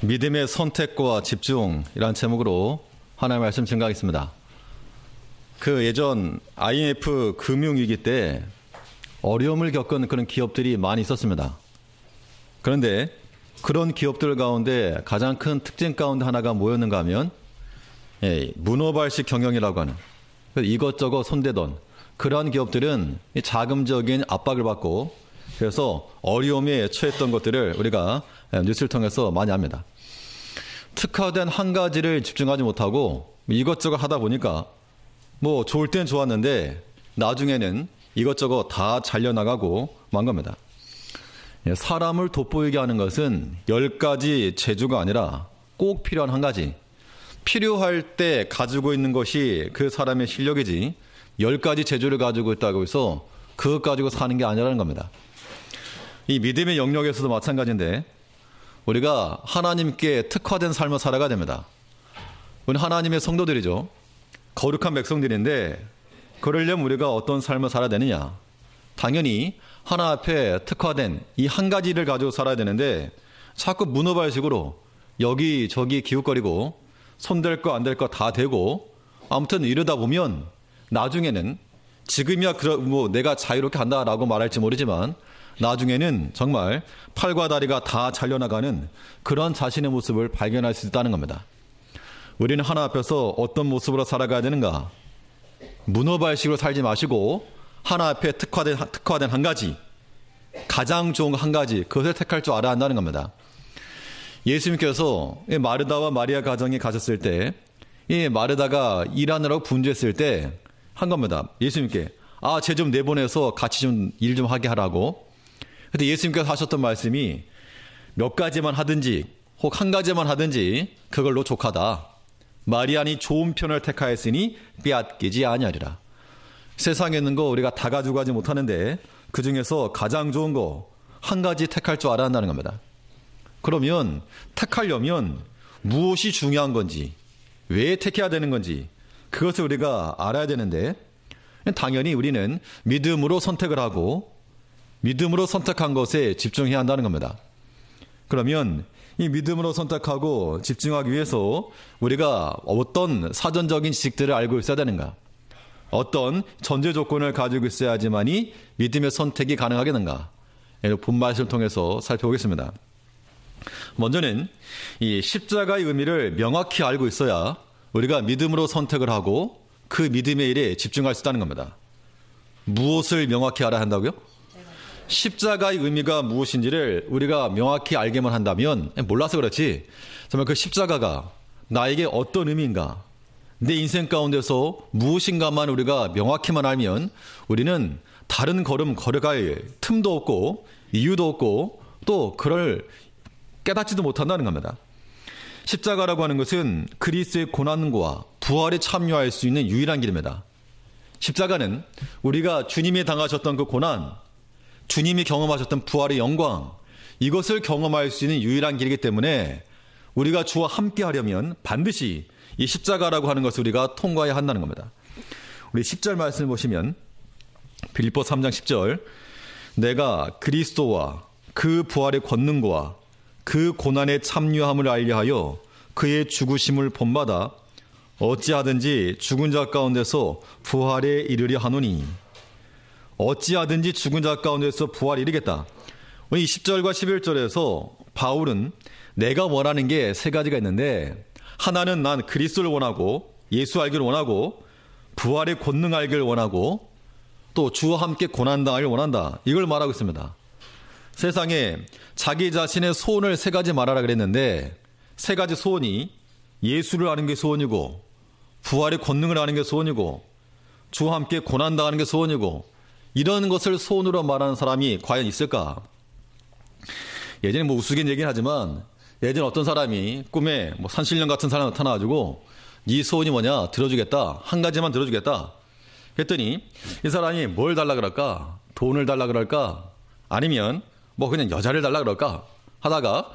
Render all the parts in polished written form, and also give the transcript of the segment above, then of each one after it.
믿음의 선택과 집중이라는 제목으로 하나의 말씀 증가하겠습니다. 그 예전 IMF 금융위기 때 어려움을 겪은 그런 기업들이 많이 있었습니다. 그런데 그런 기업들 가운데 가장 큰 특징 가운데 하나가 뭐였는가 하면 문어발식 경영이라고 하는, 이것저것 손대던 그러한 기업들은 자금적인 압박을 받고 그래서 어려움에 처했던 것들을 우리가 뉴스를 통해서 많이 압니다. 특화된 한 가지를 집중하지 못하고 이것저것 하다 보니까 뭐 좋을 땐 좋았는데 나중에는 이것저것 다 잘려나가고 만 겁니다. 사람을 돋보이게 하는 것은 10가지 재주가 아니라 꼭 필요한 한 가지, 필요할 때 가지고 있는 것이 그 사람의 실력이지 10가지 재주를 가지고 있다고 해서 그것 가지고 사는 게 아니라는 겁니다. 이 믿음의 영역에서도 마찬가지인데 우리가 하나님께 특화된 삶을 살아가야 됩니다. 우리 하나님의 성도들이죠. 거룩한 백성들인데 그러려면 우리가 어떤 삶을 살아야 되느냐? 당연히 하나 앞에 특화된 이 한 가지를 가지고 살아야 되는데 자꾸 문어발식으로 여기저기 기웃거리고 손댈 거 안 될 거 다 대고 아무튼 이러다 보면 나중에는 지금이야 뭐 내가 자유롭게 한다라고 말할지 모르지만 나중에는 정말 팔과 다리가 다 잘려나가는 그런 자신의 모습을 발견할 수 있다는 겁니다. 우리는 하나 앞에서 어떤 모습으로 살아가야 되는가? 문어발식으로 살지 마시고 하나 앞에 특화된 한 가지, 가장 좋은 한 가지, 그것을 택할 줄 알아야 한다는 겁니다. 예수님께서 마르다와 마리아 가정에 가셨을 때 이 마르다가 일하느라고 분주했을 때 한 겁니다. 예수님께 쟤 좀 내보내서 같이 좀 일 좀 하게 하라고. 근데 예수님께서 하셨던 말씀이 몇 가지만 하든지 혹 한 가지만 하든지 그걸로 족하다. 마리아니 좋은 편을 택하였으니 빼앗기지 아니하리라. 세상에 있는 거 우리가 다 가지고 가지 못하는데 그 중에서 가장 좋은 거 한 가지 택할 줄 알아야 한다는 겁니다. 그러면 택하려면 무엇이 중요한 건지, 왜 택해야 되는 건지 그것을 우리가 알아야 되는데 당연히 우리는 믿음으로 선택을 하고 믿음으로 선택한 것에 집중해야 한다는 겁니다. 그러면 이 믿음으로 선택하고 집중하기 위해서 우리가 어떤 사전적인 지식들을 알고 있어야 되는가? 어떤 전제 조건을 가지고 있어야지만이 믿음의 선택이 가능하겠는가? 본 말씀을 통해서 살펴보겠습니다. 먼저는 이 십자가의 의미를 명확히 알고 있어야 우리가 믿음으로 선택을 하고 그 믿음의 일에 집중할 수 있다는 겁니다. 무엇을 명확히 알아야 한다고요? 십자가의 의미가 무엇인지를 우리가 명확히 알게만 한다면, 몰라서 그렇지 정말 그 십자가가 나에게 어떤 의미인가, 내 인생 가운데서 무엇인가만 우리가 명확히만 알면 우리는 다른 걸음 걸어갈 틈도 없고 이유도 없고 또 그걸 깨닫지도 못한다는 겁니다. 십자가라고 하는 것은 그리스도의 고난과 부활에 참여할 수 있는 유일한 길입니다. 십자가는 우리가 주님이 당하셨던 그 고난, 주님이 경험하셨던 부활의 영광, 이것을 경험할 수 있는 유일한 길이기 때문에 우리가 주와 함께 하려면 반드시 이 십자가라고 하는 것을 우리가 통과해야 한다는 겁니다. 우리 10절 말씀을 보시면 빌립보 3장 10절, 내가 그리스도와 그 부활의 권능과 그 고난에 참여함을 알려하여 그의 죽으심을 본받아 어찌하든지 죽은 자 가운데서 부활에 이르려 하노니. 어찌하든지 죽은 자 가운데서 부활에 이르겠다. 이 10절과 11절에서 바울은 내가 원하는 게 세 가지가 있는데, 하나는 난 그리스도를 원하고 예수 알기를 원하고 부활의 권능 알기를 원하고 또 주와 함께 고난당하기를 원한다, 이걸 말하고 있습니다. 세상에 자기 자신의 소원을 세 가지 말하라 그랬는데 세 가지 소원이 예수를 아는 게 소원이고 부활의 권능을 아는 게 소원이고 주와 함께 고난당하는 게 소원이고, 이런 것을 소원으로 말하는 사람이 과연 있을까? 예전에 뭐 우스갯 얘기는 하지만 예전에 어떤 사람이 꿈에 뭐 산신령 같은 사람 나타나가지고 네 소원이 뭐냐 들어주겠다, 한 가지만 들어주겠다 했더니 이 사람이 뭘 달라 그럴까? 돈을 달라 그럴까? 아니면 뭐 그냥 여자를 달라 그럴까? 하다가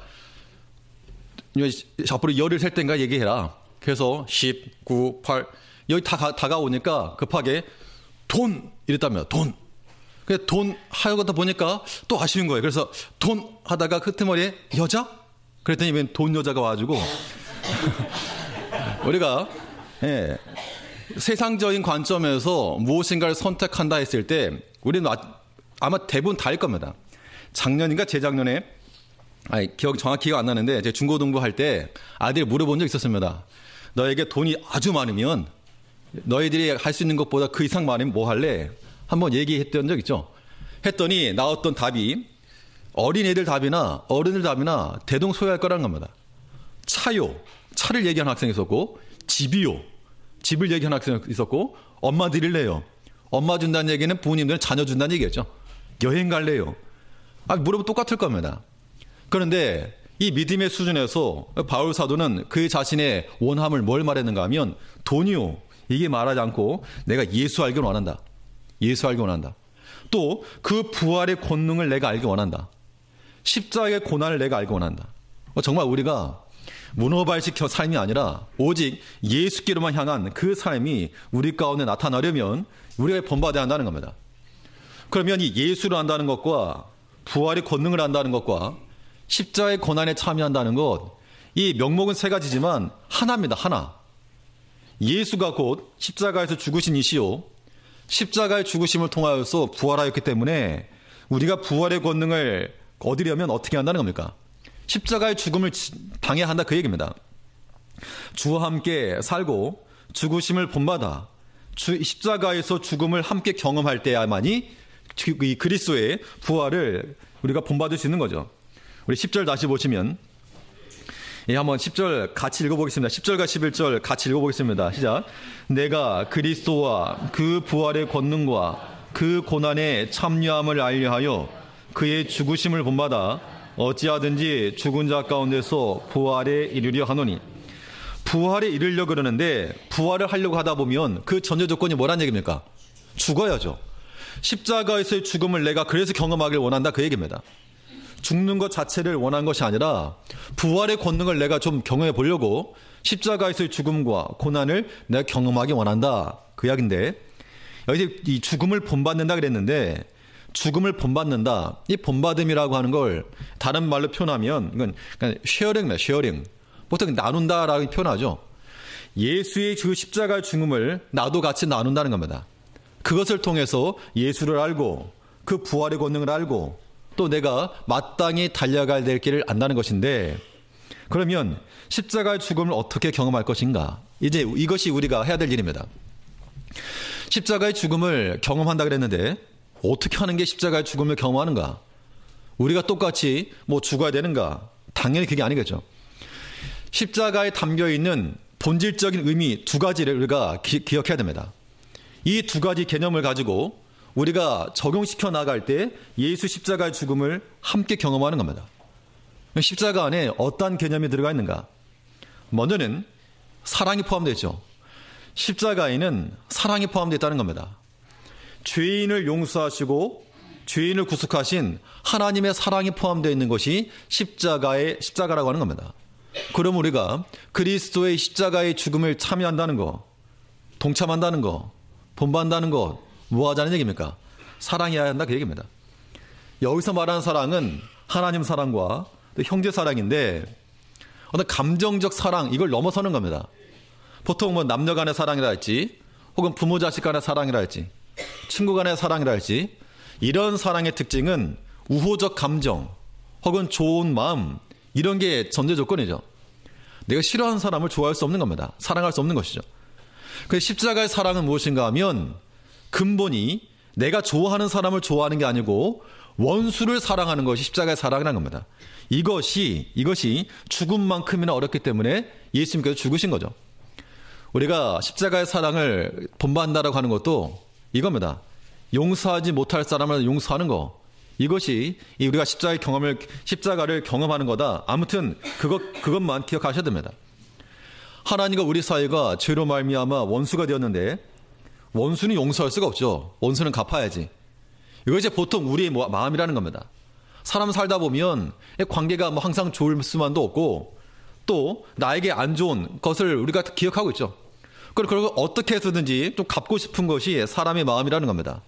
앞으로 열을 셀 땐가 얘기해라. 그래서 10, 9, 8 여기 다가오니까 급하게 돈 이랬다며. 돈 하려다 보니까 또 아쉬운 거예요. 그래서 돈 하다가 그 틈머리에 여자? 그랬더니 웬 돈 여자가 와가지고 우리가 세상적인 관점에서 무엇인가를 선택한다 했을 때 우리는 아마 대부분 다일 겁니다. 작년인가 재작년에 정확히 기억 안 나는데 제가 중고등부할 때 아들이 물어본 적 있었습니다. 너에게 돈이 아주 많으면 너희들이 할 수 있는 것보다 그 이상 많으면 뭐 할래? 한번 얘기했던 적 있죠. 했더니 나왔던 답이 어린애들 답이나 어른들 답이나 대동소이할 거라는 겁니다. 차요. 차를 얘기하는 학생이 있었고, 집이요. 집을 얘기하는 학생이 있었고, 엄마 드릴래요. 엄마 준다는 얘기는 부모님들은 자녀 준다는 얘기겠죠. 여행 갈래요. 물어보면 똑같을 겁니다. 그런데 이 믿음의 수준에서 바울 사도는 그 자신의 원함을 뭘 말했는가 하면 돈이요. 이게 말하지 않고 내가 예수 알기를 원한다. 예수 알기 원한다. 또 그 부활의 권능을 내가 알기 원한다. 십자가의 고난을 내가 알기 원한다. 정말 우리가 문어발식 삶이 아니라 오직 예수께로만 향한 그 삶이 우리 가운데 나타나려면 우리가 본받아야 한다는 겁니다. 그러면 이 예수를 안다는 것과 부활의 권능을 안다는 것과 십자가의 고난에 참여한다는 것, 이 명목은 세 가지지만 하나입니다. 하나. 예수가 곧 십자가에서 죽으신 이시요 십자가의 죽으심을 통하여서 부활하였기 때문에 우리가 부활의 권능을 얻으려면 어떻게 한다는 겁니까? 십자가의 죽음을 당해야 한다 그 얘기입니다. 주와 함께 살고 죽으심을 본받아 십자가에서 죽음을 함께 경험할 때야만이 이 그리스도의 부활을 우리가 본받을 수 있는 거죠. 우리 10절 다시 보시면 한번 10절 같이 읽어보겠습니다. 10절과 11절 같이 읽어보겠습니다. 시작. 내가 그리스도와 그 부활의 권능과 그 고난의 참여함을 알려하여 그의 죽으심을 본받아 어찌하든지 죽은 자 가운데서 부활에 이르려 하노니. 부활에 이르려 그러는데 부활을 하려고 하다 보면 그 전제 조건이 뭐란 얘기입니까? 죽어야죠. 십자가에서의 죽음을 내가 그래서 경험하길 원한다 그 얘기입니다. 죽는 것 자체를 원한 것이 아니라 부활의 권능을 내가 좀 경험해 보려고 십자가에서의 죽음과 고난을 내가 경험하기 원한다 그 이야기인데, 여기 이 죽음을 본받는다 그랬는데 죽음을 본받는다, 이 본받음이라고 하는 걸 다른 말로 표현하면 이건 쉐어링이에요. 쉐어링. 보통 나눈다라고 표현하죠. 예수의 그 십자가의 죽음을 나도 같이 나눈다는 겁니다. 그것을 통해서 예수를 알고 그 부활의 권능을 알고 또 내가 마땅히 달려가야 될 길을 안다는 것인데, 그러면 십자가의 죽음을 어떻게 경험할 것인가? 이제 이것이 우리가 해야 될 일입니다. 십자가의 죽음을 경험한다 그랬는데 어떻게 하는 게 십자가의 죽음을 경험하는가? 우리가 똑같이 죽어야 되는가? 당연히 그게 아니겠죠. 십자가에 담겨있는 본질적인 의미 두 가지를 우리가 기억해야 됩니다. 이 두 가지 개념을 가지고 우리가 적용시켜 나갈 때 예수 십자가의 죽음을 함께 경험하는 겁니다. 십자가 안에 어떤 개념이 들어가 있는가? 먼저는 사랑이 포함되어 있죠. 십자가에는 사랑이 포함되어 있다는 겁니다. 죄인을 용서하시고 죄인을 구속하신 하나님의 사랑이 포함되어 있는 것이 십자가라고 하는 겁니다. 그럼 우리가 그리스도의 십자가의 죽음을 참여한다는 거, 동참한다는 거, 본받는다는 것, 뭐 하자는 얘기입니까? 사랑해야 한다 그 얘기입니다. 여기서 말하는 사랑은 하나님 사랑과 또 형제 사랑인데 어떤 감정적 사랑, 이걸 넘어서는 겁니다. 보통 남녀 간의 사랑이라 할지 혹은 부모 자식 간의 사랑이라 할지 친구 간의 사랑이라 할지, 이런 사랑의 특징은 우호적 감정 혹은 좋은 마음, 이런 게 전제 조건이죠. 내가 싫어하는 사람을 좋아할 수 없는 겁니다. 사랑할 수 없는 것이죠. 그래서 십자가의 사랑은 무엇인가 하면 근본이 내가 좋아하는 사람을 좋아하는 게 아니고 원수를 사랑하는 것이 십자가의 사랑이라는 겁니다. 이것이 죽음만큼이나 어렵기 때문에 예수님께서 죽으신 거죠. 우리가 십자가의 사랑을 본받는다라고 하는 것도 이겁니다. 용서하지 못할 사람을 용서하는 거, 이것이 우리가 십자가를 경험하는 거다. 아무튼 그것만 기억하셔야 됩니다. 하나님과 우리 사이가 죄로 말미암아 원수가 되었는데 원수는 용서할 수가 없죠. 원수는 갚아야지. 이것이 보통 우리의 마음이라는 겁니다. 사람 살다 보면 관계가 항상 좋을 수만도 없고 또 나에게 안 좋은 것을 우리가 기억하고 있죠. 그리고 어떻게 해서든지 좀 갚고 싶은 것이 사람의 마음이라는 겁니다.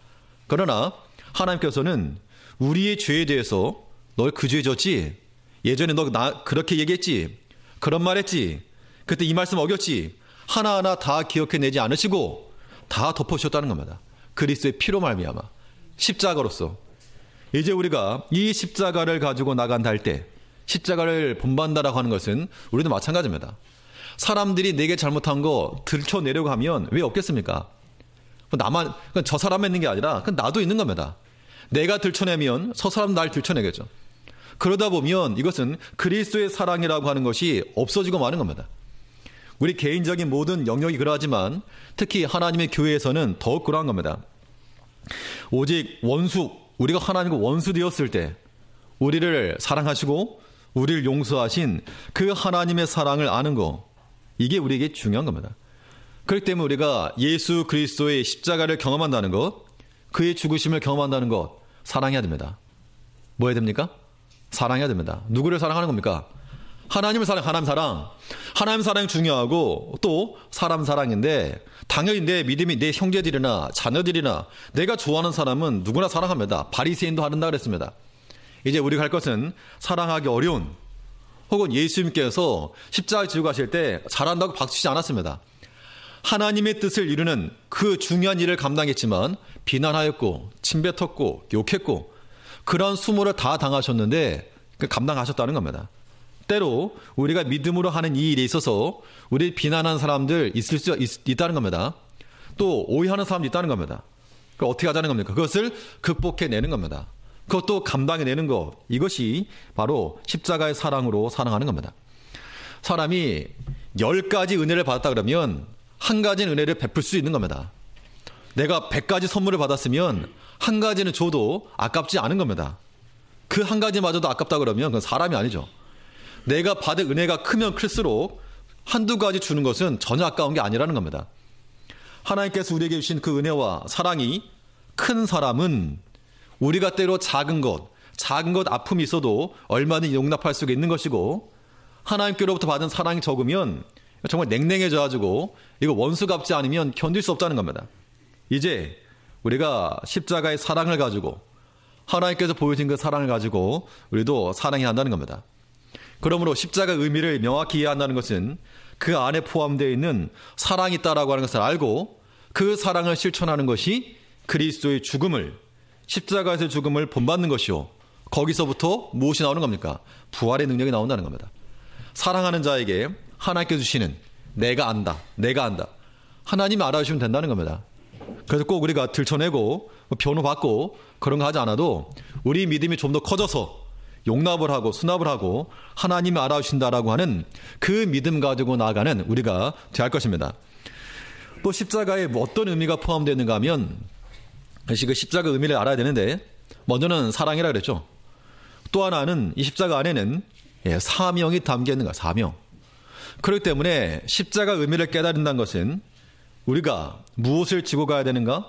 그러나 하나님께서는 우리의 죄에 대해서 널 그 죄 졌지? 예전에 너 나 그렇게 얘기했지? 그런 말 했지? 그때 이 말씀 어겼지? 하나하나 다 기억해내지 않으시고 다 덮어주셨다는 겁니다. 그리스도의 피로 말미암아 십자가로서. 이제 우리가 이 십자가를 가지고 나간다 할 때, 십자가를 본받는다라고 하는 것은 우리도 마찬가지입니다. 사람들이 내게 잘못한 거 들춰내려고 하면 왜 없겠습니까? 나만, 저 사람만 있는 게 아니라 나도 있는 겁니다. 내가 들춰내면 저 사람 날 들춰내겠죠. 그러다 보면 이것은 그리스도의 사랑이라고 하는 것이 없어지고 마는 겁니다. 우리 개인적인 모든 영역이 그러하지만 특히 하나님의 교회에서는 더욱 그러한 겁니다. 오직 우리가 하나님과 원수 되었을 때 우리를 사랑하시고 우리를 용서하신 그 하나님의 사랑을 아는 거, 이게 우리에게 중요한 겁니다. 그렇기 때문에 우리가 예수 그리스도의 십자가를 경험한다는 것, 그의 죽으심을 경험한다는 것, 사랑해야 됩니다. 뭐 해야 됩니까? 사랑해야 됩니다. 누구를 사랑하는 겁니까? 하나님을 사랑, 하나님 사랑이 중요하고 또 사람 사랑인데, 당연히 내 믿음이 내 형제들이나 자녀들이나 내가 좋아하는 사람은 누구나 사랑합니다. 바리새인도 한다 그랬습니다. 이제 우리가 할 것은 사랑하기 어려운, 혹은 예수님께서 십자가 지고 가실 때 잘한다고 박수치지 않았습니다. 하나님의 뜻을 이루는 그 중요한 일을 감당했지만 비난하였고 침뱉었고 욕했고 그런 수모를 다 당하셨는데 감당하셨다는 겁니다. 때로 우리가 믿음으로 하는 이 일에 있어서 우리 비난하는 사람들 있을 수 있다는 겁니다. 또 오해하는 사람도 있다는 겁니다. 그걸 어떻게 하자는 겁니까? 그것을 극복해내는 겁니다. 그것도 감당해내는 것, 이것이 바로 십자가의 사랑으로 사랑하는 겁니다. 사람이 10가지 은혜를 받았다 그러면 한 가지는 은혜를 베풀 수 있는 겁니다. 내가 100가지 선물을 받았으면 한 가지는 줘도 아깝지 않은 겁니다. 그 한 가지마저도 아깝다 그러면 그건 사람이 아니죠. 내가 받은 은혜가 크면 클수록 한두 가지 주는 것은 전혀 아까운 게 아니라는 겁니다. 하나님께서 우리에게 주신 그 은혜와 사랑이 큰 사람은 우리가 때로 작은 것 아픔이 있어도 얼마든지 용납할 수 있는 것이고, 하나님께로부터 받은 사랑이 적으면 정말 냉랭해져가지고 이거 원수 갚지 않으면 견딜 수 없다는 겁니다. 이제 우리가 십자가의 사랑을 가지고, 하나님께서 보여준 그 사랑을 가지고 우리도 사랑해야 한다는 겁니다. 그러므로 십자가의 의미를 명확히 이해한다는 것은 그 안에 포함되어 있는 사랑이 있다라고 하는 것을 알고 그 사랑을 실천하는 것이 그리스도의 죽음을, 십자가에서의 죽음을 본받는 것이요, 거기서부터 무엇이 나오는 겁니까? 부활의 능력이 나온다는 겁니다. 사랑하는 자에게 하나님께서 주시는 내가 안다. 하나님이 알아주시면 된다는 겁니다. 그래서 꼭 우리가 들춰내고 변호받고 그런 거 하지 않아도 우리 믿음이 좀 더 커져서 용납을 하고 수납을 하고 하나님이 알아주신다라고 하는 그 믿음 가지고 나아가는 우리가 되어야 할 것입니다. 또 십자가에 어떤 의미가 포함되어 있는가 하면, 그 십자가 의미를 알아야 되는데, 먼저는 사랑이라 그랬죠. 또 하나는 이 십자가 안에는 사명이 담겨 있는 거야. 사명. 그렇기 때문에 십자가 의미를 깨달은다는 것은 우리가 무엇을 지고 가야 되는가?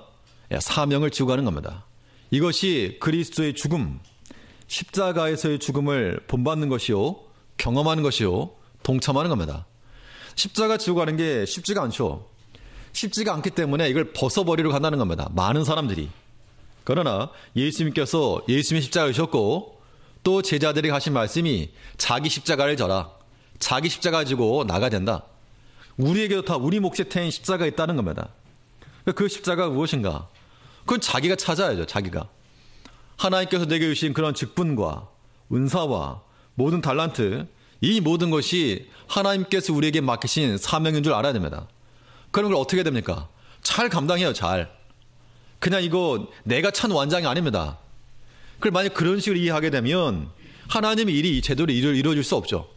사명을 지고 가는 겁니다. 이것이 그리스도의 죽음, 십자가에서의 죽음을 본받는 것이요, 경험하는 것이요, 동참하는 겁니다. 십자가 지고 가는 게 쉽지가 않죠. 쉽지가 않기 때문에 이걸 벗어버리려고 한다는 겁니다. 많은 사람들이. 그러나 예수님께서 예수님의 십자가를 지셨고 또 제자들이 하신 말씀이 자기 십자가를 져라. 자기 십자가 가지고 나가야 된다. 우리에게도 다 우리 몫에 태인 십자가가 있다는 겁니다. 그 십자가가 무엇인가? 그건 자기가 찾아야죠. 자기가. 하나님께서 내게 주신 그런 직분과 은사와 모든 달란트, 이 모든 것이 하나님께서 우리에게 맡기신 사명인 줄 알아야 됩니다. 그런 걸 어떻게 해야 됩니까? 잘 감당해요. 잘. 그냥 이거 내가 찬 완장이 아닙니다. 그걸 만약 그런 식으로 이해하게 되면 하나님의 일이 제대로 이루어질 수 없죠.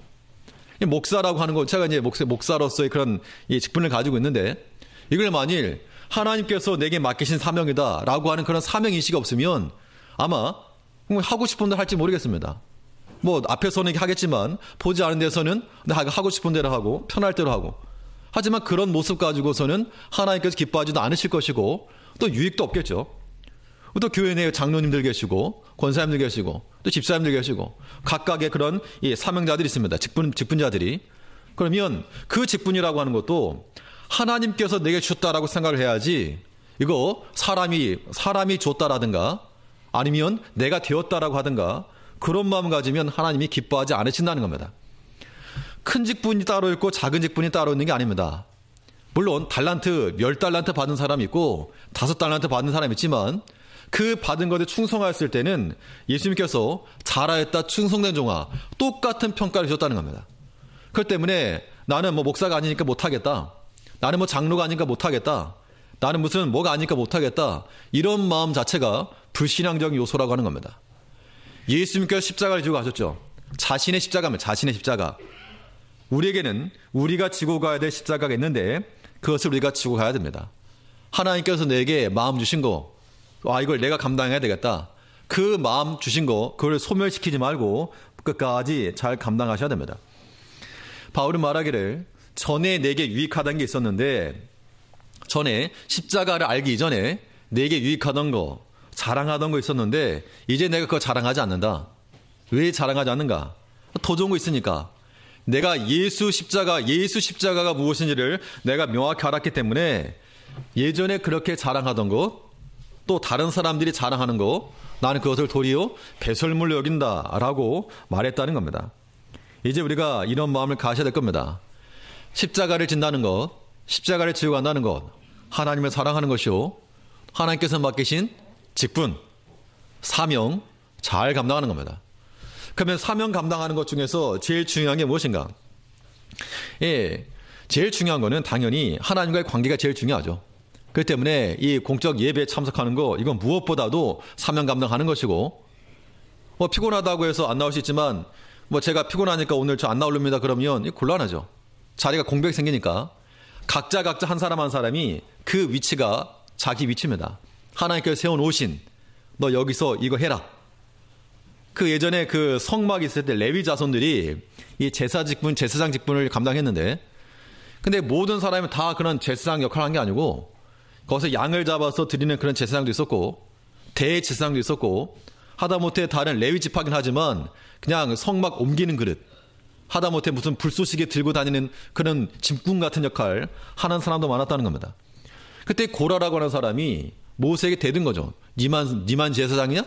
목사라고 하는 거, 제가 이제 목사로서의 그런 이 직분을 가지고 있는데, 이걸 만일 하나님께서 내게 맡기신 사명이다라고 하는 그런 사명인식이 없으면 아마 하고 싶은 대로 할지 모르겠습니다. 뭐 앞에서는 하겠지만 보지 않은 데서는 하고 싶은 대로 하고 편할 대로 하고, 하지만 그런 모습 가지고서는 하나님께서 기뻐하지도 않으실 것이고 또 유익도 없겠죠. 또 교회 내에 장로님들 계시고 권사님들 계시고 또 집사님들 계시고 각각의 그런 사명자들이 있습니다. 직분자들이. 그러면 그 직분이라고 하는 것도 하나님께서 내게 주셨다라고 생각을 해야지, 이거 사람이 줬다라든가 아니면 내가 되었다라고 하든가 그런 마음 가지면 하나님이 기뻐하지 않으신다는 겁니다. 큰 직분이 따로 있고 작은 직분이 따로 있는 게 아닙니다. 물론 달란트, 10달란트 받은 사람이 있고 5달란트 받은 사람이 있지만 그 받은 것에 충성하였을 때는 예수님께서 잘하였다 충성된 종아 똑같은 평가를 주셨다는 겁니다. 그렇기 때문에 나는 뭐 목사가 아니니까 못하겠다, 나는 뭐 장로가 아니니까 못하겠다, 나는 무슨 뭐가 아니니까 못하겠다, 이런 마음 자체가 불신앙적인 요소라고 하는 겁니다. 예수님께서 십자가를 지고 가셨죠. 자신의 십자가입니다. 자신의 십자가. 우리에게는 우리가 지고 가야 될 십자가가 있는데 그것을 우리가 지고 가야 됩니다. 하나님께서 내게 마음 주신 거, 이걸 내가 감당해야 되겠다, 그 마음 주신 거 그걸 소멸시키지 말고 끝까지 잘 감당하셔야 됩니다. 바울은 말하기를 전에 내게 유익하던 게 있었는데, 전에 십자가를 알기 이전에 내게 유익하던 거, 자랑하던 거 있었는데 이제 내가 그거 자랑하지 않는다. 왜 자랑하지 않는가? 더 좋은 거 있으니까. 내가 예수 십자가가 무엇인지를 내가 명확히 알았기 때문에 예전에 그렇게 자랑하던 것, 또 다른 사람들이 자랑하는 것, 나는 그것을 도리어 배설물로 여긴다라고 말했다는 겁니다. 이제 우리가 이런 마음을 가져야 될 겁니다. 십자가를 진다는 것, 십자가를 지고 간다는 것, 하나님을 사랑하는 것이요, 하나님께서 맡기신 직분, 사명 잘 감당하는 겁니다. 그러면 사명 감당하는 것 중에서 제일 중요한 게 무엇인가? 제일 중요한 거는 당연히 하나님과의 관계가 제일 중요하죠. 그렇기 때문에 이 공적 예배에 참석하는 거, 이건 무엇보다도 사명 감당하는 것이고, 피곤하다고 해서 안 나올 수 있지만 제가 피곤하니까 오늘 저 안 나올랍니다 그러면 곤란하죠. 자리가 공백이 생기니까 각자 한 사람 한 사람이 그 위치가 자기 위치입니다. 하나님께서 세워놓으신, 너 여기서 이거 해라. 그 예전에 그 성막이 있을 때 레위 자손들이 이 제사장 직분을 감당했는데, 근데 모든 사람이 다 그런 제사장 역할을 한 게 아니고, 거기서 양을 잡아서 드리는 그런 제사장도 있었고, 대제사장도 있었고, 하다못해 다른 레위 지파긴 하지만 그냥 성막 옮기는 그릇, 하다못해 무슨 불쏘시개 들고 다니는 그런 짐꾼 같은 역할 하는 사람도 많았다는 겁니다. 그때 고라라고 하는 사람이 모세에게 대든 거죠. 니만 제사장이냐?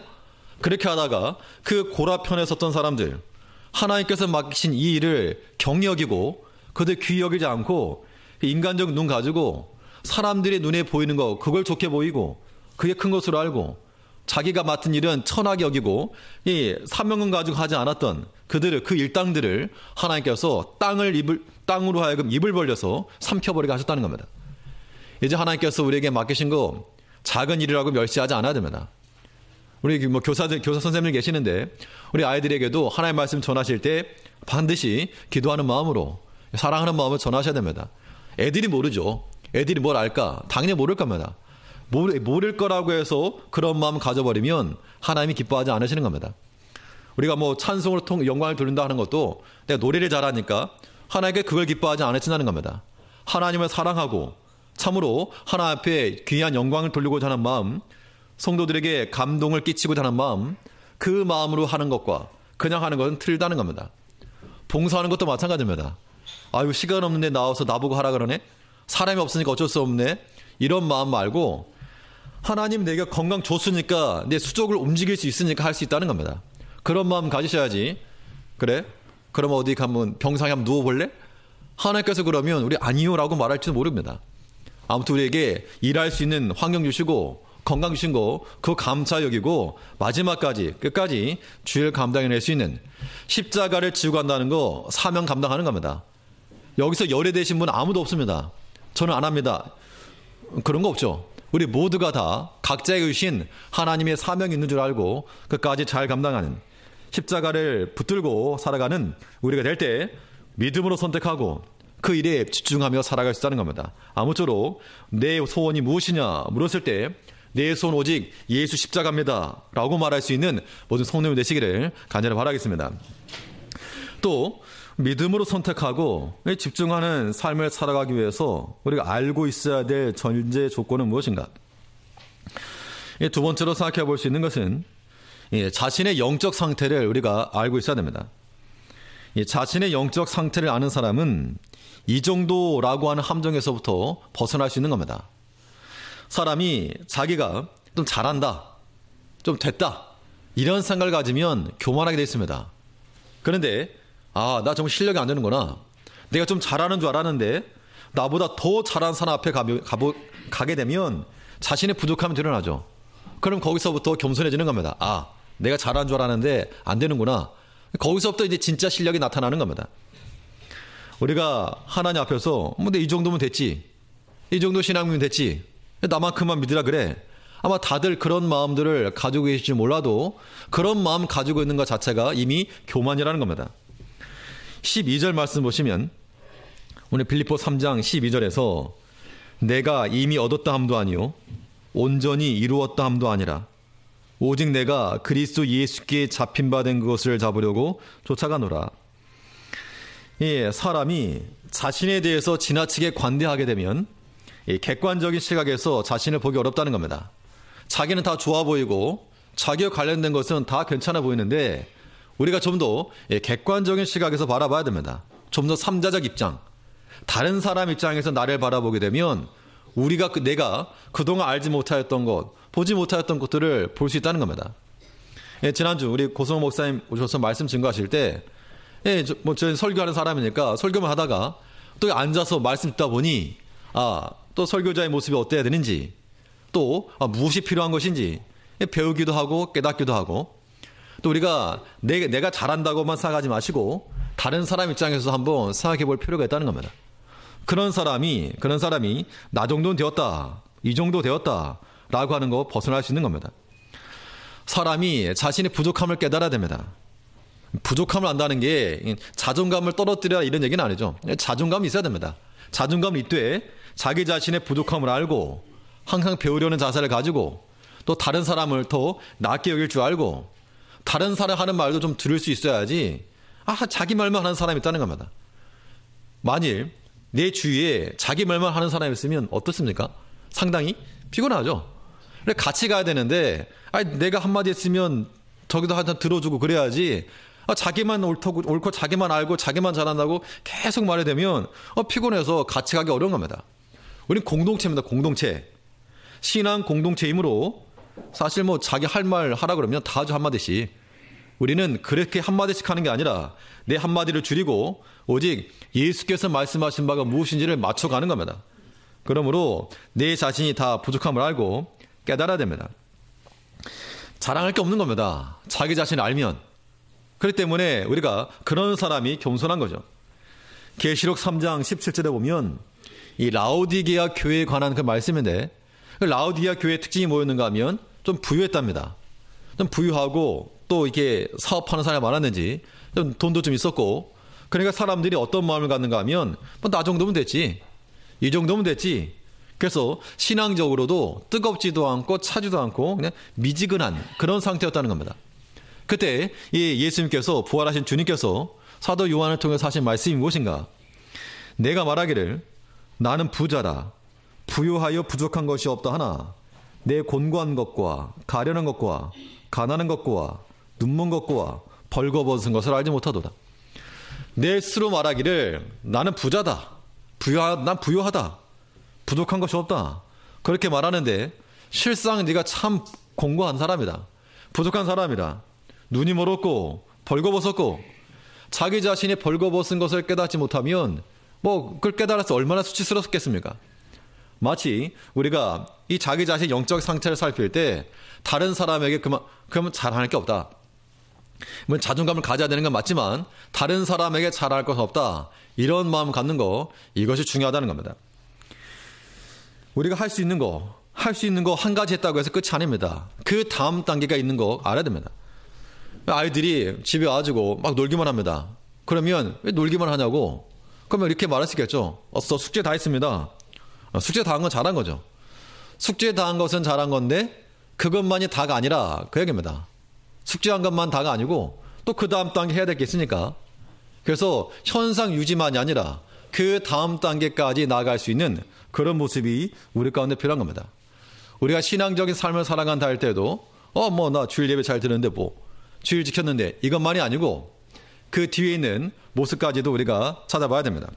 그렇게 하다가 그 고라 편에 섰던 사람들, 하나님께서 맡기신 이 일을 경히 여기고 그들 귀히 여기지 않고 인간적 눈 가지고 사람들의 눈에 보이는 거 그걸 좋게 보이고 그게 큰 것으로 알고 자기가 맡은 일은 천하게 여기고 이 사명은 가지고 하지 않았던 그들을, 그 일당들을 하나님께서 땅으로 하여금 입을 벌려서 삼켜버리게 하셨다는 겁니다. 이제 하나님께서 우리에게 맡기신 거 작은 일이라고 멸시하지 않아야 됩니다. 우리 교사 선생님들 계시는데 우리 아이들에게도 하나님의 말씀 전하실 때 반드시 기도하는 마음으로, 사랑하는 마음을 전하셔야 됩니다. 애들이 모르죠. 애들이 뭘 알까? 당연히 모를 겁니다. 모를 거라고 해서 그런 마음 가져버리면 하나님이 기뻐하지 않으시는 겁니다. 우리가 찬송으로 영광을 돌린다 하는 것도 내가 노래를 잘하니까 하나님께 그걸 기뻐하지 않으신다는 겁니다. 하나님을 사랑하고 참으로 하나님 앞에 귀한 영광을 돌리고자 하는 마음, 성도들에게 감동을 끼치고자 하는 마음, 그 마음으로 하는 것과 그냥 하는 것은 틀리다는 겁니다. 봉사하는 것도 마찬가지입니다. 아유, 시간 없는데 나와서 나보고 하라 그러네? 사람이 없으니까 어쩔 수 없네? 이런 마음 말고, 하나님 내가 건강 줬으니까 내 수족을 움직일 수 있으니까 할 수 있다는 겁니다. 그런 마음 가지셔야지. 그래? 그럼 어디 가면 병상에 한번 누워볼래? 하나님께서 그러면 우리 아니요라고 말할지도 모릅니다. 아무튼 우리에게 일할 수 있는 환경 주시고 건강 주신 거 그거 감사 여기고 마지막까지 끝까지 주일 감당해낼 수 있는 십자가를 지고 간다는 거 사명 감당하는 겁니다. 여기서 열애되신 분 아무도 없습니다. 저는 안 합니다. 그런 거 없죠. 우리 모두가 다 각자에게 주신 하나님의 사명이 있는 줄 알고 끝까지 잘 감당하는, 십자가를 붙들고 살아가는 우리가 될 때 믿음으로 선택하고 그 일에 집중하며 살아갈 수 있다는 겁니다. 아무쪼록 내 소원이 무엇이냐 물었을 때 내 소원 오직 예수 십자가입니다 라고 말할 수 있는 모든 성도님 되시기를 간절히 바라겠습니다. 또 믿음으로 선택하고 집중하는 삶을 살아가기 위해서 우리가 알고 있어야 될 전제 조건은 무엇인가? 두 번째로 생각해 볼 수 있는 것은 자신의 영적 상태를 우리가 알고 있어야 됩니다. 자신의 영적 상태를 아는 사람은 이 정도라고 하는 함정에서부터 벗어날 수 있는 겁니다. 사람이 자기가 좀 잘한다, 좀 됐다, 이런 생각을 가지면 교만하게 되어 있습니다. 그런데 나 정말 실력이 안 되는구나. 내가 좀 잘하는 줄 알았는데 나보다 더 잘하는 사람 앞에 가게 되면 자신의 부족함이 드러나죠. 그럼 거기서부터 겸손해지는 겁니다. 내가 잘하는 줄 알았는데 안 되는구나. 거기서부터 이제 진짜 실력이 나타나는 겁니다. 우리가 하나님 앞에서 내 이 정도면 됐지. 이 정도 신앙이면 됐지. 나만큼만 믿으라 그래. 아마 다들 그런 마음들을 가지고 계실지 몰라도 그런 마음 가지고 있는 것 자체가 이미 교만이라는 겁니다. 12절 말씀 보시면 오늘 빌립보 3장 12절에서 내가 이미 얻었다 함도 아니요 온전히 이루었다 함도 아니라 오직 내가 그리스도 예수께 잡힌 바 된 그것을 잡으려고 쫓아가노라. 사람이 자신에 대해서 지나치게 관대하게 되면 객관적인 시각에서 자신을 보기 어렵다는 겁니다. 자기는 다 좋아 보이고 자기와 관련된 것은 다 괜찮아 보이는데 우리가 좀 더 객관적인 시각에서 바라봐야 됩니다. 좀 더 삼자적 입장, 다른 사람 입장에서 나를 바라보게 되면 내가 그동안 알지 못하였던 것, 보지 못하였던 것들을 볼 수 있다는 겁니다. 지난주 우리 고성호 목사님 오셔서 말씀 증거하실 때 저는 설교하는 사람이니까 설교만 하다가 또 앉아서 말씀 듣다 보니 또 설교자의 모습이 어때야 되는지, 또 무엇이 필요한 것인지 배우기도 하고 깨닫기도 하고, 또 우리가 내가 잘한다고만 생각하지 마시고 다른 사람 입장에서 한번 생각해 볼 필요가 있다는 겁니다. 그런 사람이 나 정도는 되었다, 이 정도 되었다 라고 하는 거 벗어날 수 있는 겁니다. 사람이 자신의 부족함을 깨달아야 됩니다. 부족함을 안다는 게 자존감을 떨어뜨려야 이런 얘기는 아니죠. 자존감이 있어야 됩니다. 자존감을 있되 자기 자신의 부족함을 알고 항상 배우려는 자세를 가지고 또 다른 사람을 더 낮게 여길 줄 알고 다른 사람 하는 말도 좀 들을 수 있어야지 자기 말만 하는 사람이 있다는 겁니다. 만일 내 주위에 자기 말만 하는 사람이 있으면 어떻습니까? 상당히 피곤하죠. 같이 가야 되는데 내가 한마디 했으면 저기도 한번 들어주고 그래야지 자기만 옳고 자기만 알고 자기만 잘한다고 계속 말해대면 피곤해서 같이 가기 어려운 겁니다. 우린 공동체입니다. 공동체. 신앙 공동체이므로 사실 자기 할 말 하라 그러면 다 하죠. 한마디씩. 우리는 그렇게 한마디씩 하는 게 아니라 내 한마디를 줄이고 오직 예수께서 말씀하신 바가 무엇인지를 맞춰가는 겁니다. 그러므로 내 자신이 다 부족함을 알고 깨달아야 됩니다. 자랑할 게 없는 겁니다. 자기 자신을 알면. 그렇기 때문에 우리가 그런 사람이 겸손한 거죠. 계시록 3장 17절에 보면 이 라오디게아 교회에 관한 그 말씀인데 라오디게아 교회의 특징이 뭐였는가 하면 좀 부유했답니다. 좀 부유하고 또 이렇게 사업하는 사람이 많았는지 좀 돈도 좀 있었고, 그러니까 사람들이 어떤 마음을 갖는가 하면 나 정도면 됐지, 이 정도면 됐지. 그래서 신앙적으로도 뜨겁지도 않고 차지도 않고 그냥 미지근한 그런 상태였다는 겁니다. 그때 예수님께서, 부활하신 주님께서 사도 요한을 통해서 하신 말씀이 무엇인가? 내가 말하기를 나는 부자라 부유하여 부족한 것이 없다 하나 내 곤고한 것과 가련한 것과 가난한 것과 눈먼 것과 벌거벗은 것을 알지 못하도다. 내 스스로 말하기를 나는 부자다, 난 부유하다, 부족한 것이 없다, 그렇게 말하는데 실상 네가 참 공고한 사람이다, 부족한 사람이다, 눈이 멀었고 벌거벗었고, 자기 자신이 벌거벗은 것을 깨닫지 못하면 그걸 깨달아서 얼마나 수치스럽겠습니까? 마치 우리가 이 자기 자신의 영적 상태를 살필 때 다른 사람에게 그러면 자랑할 게 없다, 자존감을 가져야 되는 건 맞지만 다른 사람에게 자랑할 것은 없다, 이런 마음 갖는 거, 이것이 중요하다는 겁니다. 우리가 할 수 있는 거 한 가지 했다고 해서 끝이 아닙니다. 그 다음 단계가 있는 거 알아야 됩니다. 아이들이 집에 와가지고 막 놀기만 합니다. 그러면 왜 놀기만 하냐고? 그러면 이렇게 말할 수 있겠죠. 숙제 다 했습니다. 숙제 다 한 건 잘한 거죠. 숙제 다 한 것은 잘한 건데 그것만이 다가 아니라 그 얘기입니다. 숙제한 것만 다가 아니고 또 그 다음 단계 해야 될 게 있으니까, 그래서 현상 유지만이 아니라 그 다음 단계까지 나아갈 수 있는 그런 모습이 우리 가운데 필요한 겁니다. 우리가 신앙적인 삶을 살아간다 할 때도 나 주일 예배 잘 드는데 주일 지켰는데 이것만이 아니고 그 뒤에 있는 모습까지도 우리가 찾아봐야 됩니다.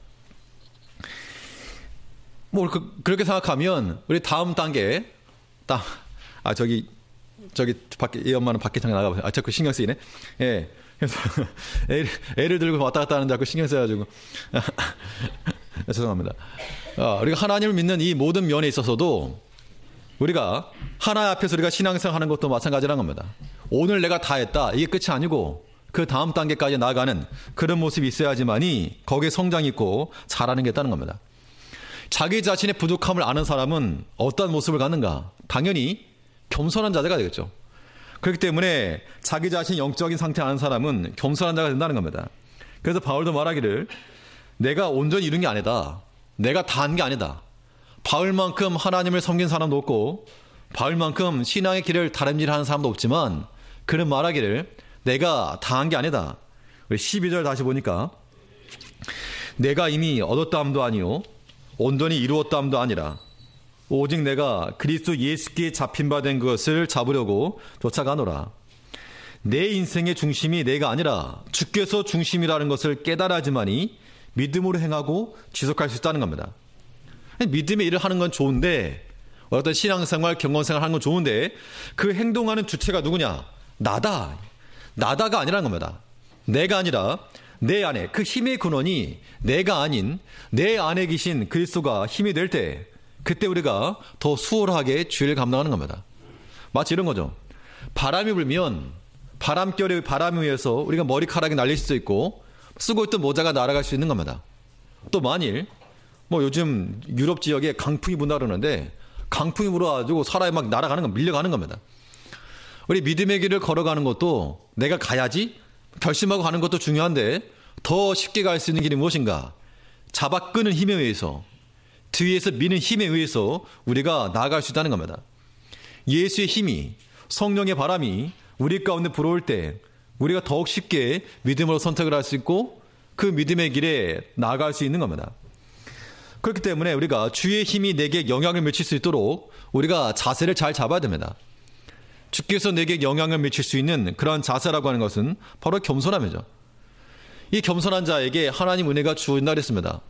그렇게 생각하면 우리 다음 단계 저기 밖에 이 엄마는 밖에 잠깐 나가보세요. 아 자꾸 신경 쓰이네. 예. 그래서 애를 들고 왔다 갔다 하는데 자꾸 신경 써가지고 죄송합니다. 우리가 하나님을 믿는 이 모든 면에 있어서도 우리가 하나님 앞에서 우리가 신앙생활 하는 것도 마찬가지라는 겁니다. 오늘 내가 다 했다. 이게 끝이 아니고 그 다음 단계까지 나아가는 그런 모습이 있어야지만이 거기에 성장이 있고 잘하는 게 있다는 겁니다. 자기 자신의 부족함을 아는 사람은 어떤 모습을 갖는가? 당연히 겸손한 자세가 되겠죠. 그렇기 때문에 자기 자신 영적인 상태 아는 사람은 겸손한 자가 된다는 겁니다. 그래서 바울도 말하기를 내가 온전히 이룬 게 아니다. 내가 다 한 게 아니다. 바울만큼 하나님을 섬긴 사람도 없고 바울만큼 신앙의 길을 다름질하는 사람도 없지만 그는 말하기를 내가 다 한 게 아니다. 12절 다시 보니까 내가 이미 얻었다함도 아니요 온전히 이루었다함도 아니라 오직 내가 그리스도 예수께 잡힌 바 된 것을 잡으려고 쫓아가노라. 내 인생의 중심이 내가 아니라 주께서 중심이라는 것을 깨달아야지만이 믿음으로 행하고 지속할 수 있다는 겁니다. 믿음의 일을 하는 건 좋은데 어떤 신앙생활, 경건생활 하는 건 좋은데 그 행동하는 주체가 누구냐? 나다가 아니라는 겁니다. 내가 아니라 내 안에 그 힘의 근원이 내가 아닌 내 안에 계신 그리스도가 힘이 될 때 그때 우리가 더 수월하게 주의를 감당하는 겁니다. 마치 이런 거죠. 바람이 불면 바람결의 바람에 의해서 우리가 머리카락이 날릴 수도 있고 쓰고 있던 모자가 날아갈 수 있는 겁니다. 또 만일 요즘 유럽 지역에 강풍이 분다 그러는데 강풍이 불어가지고 사람이 막 날아가는 거 밀려가는 겁니다. 우리 믿음의 길을 걸어가는 것도 내가 가야지 결심하고 가는 것도 중요한데 더 쉽게 갈 수 있는 길이 무엇인가? 잡아 끄는 힘에 의해서 뒤에서 미는 힘에 의해서 우리가 나아갈 수 있다는 겁니다. 예수의 힘이 성령의 바람이 우리 가운데 불어올 때 우리가 더욱 쉽게 믿음으로 선택을 할 수 있고 그 믿음의 길에 나아갈 수 있는 겁니다. 그렇기 때문에 우리가 주의 힘이 내게 영향을 미칠 수 있도록 우리가 자세를 잘 잡아야 됩니다. 주께서 내게 영향을 미칠 수 있는 그러한 자세라고 하는 것은 바로 겸손함이죠. 이 겸손한 자에게 하나님 은혜가 주어진다 그랬습니다.